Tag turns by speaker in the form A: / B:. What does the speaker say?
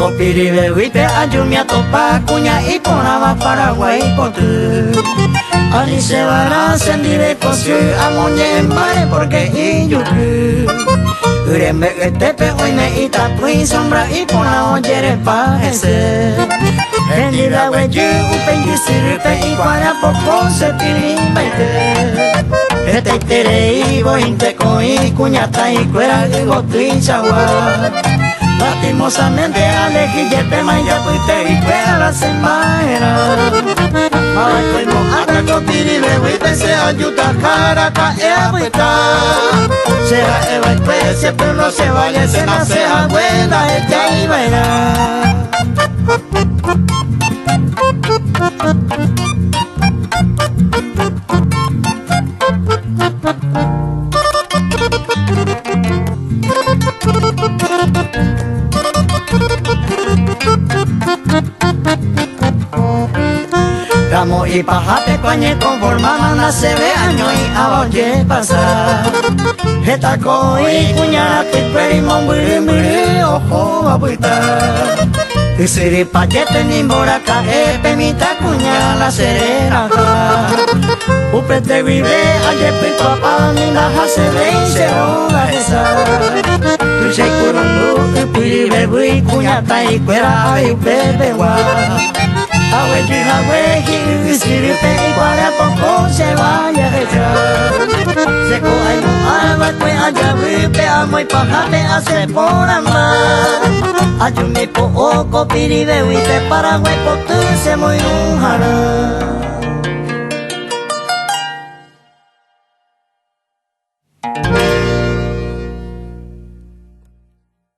A: Copiribe huite ayumia topa cuña y ponaba Paraguay potu. Ani se vara sendire kosu amonye mbare porque iyuku. Urembe etepe oine itapui sombra y pona oyere pa ese. Endida weju upengi sirpe y para poco se pirimbaite. Este tere ibo inte koi cuñata y cuera y gotui chawa. Lastimosamente alejillete maya puite y cuera la semana. Ay, como ata copiribe huite se ayuda cara ca ebuita. Sea eva especie pero no se vaya se nace abuela ella y baila. Ramo y pajate cuañe conformaban hace de años y aboye pasar. Etaco y cuñara tiperi mombiri miri ojo babuita. Isiri payete ni moraka pemita cuña la serena. Upete vive aye pito pa mina hase de se hoga esa. Tu se kurungu upiri bebu cuña tai cuera y pepe wa. Awe siri pe para poco se vaya a echar. Se coge no ama que allá pe amo y pajame hace por amar. Ayumi po oko piribe huite Paraguay po tu se muy unjara.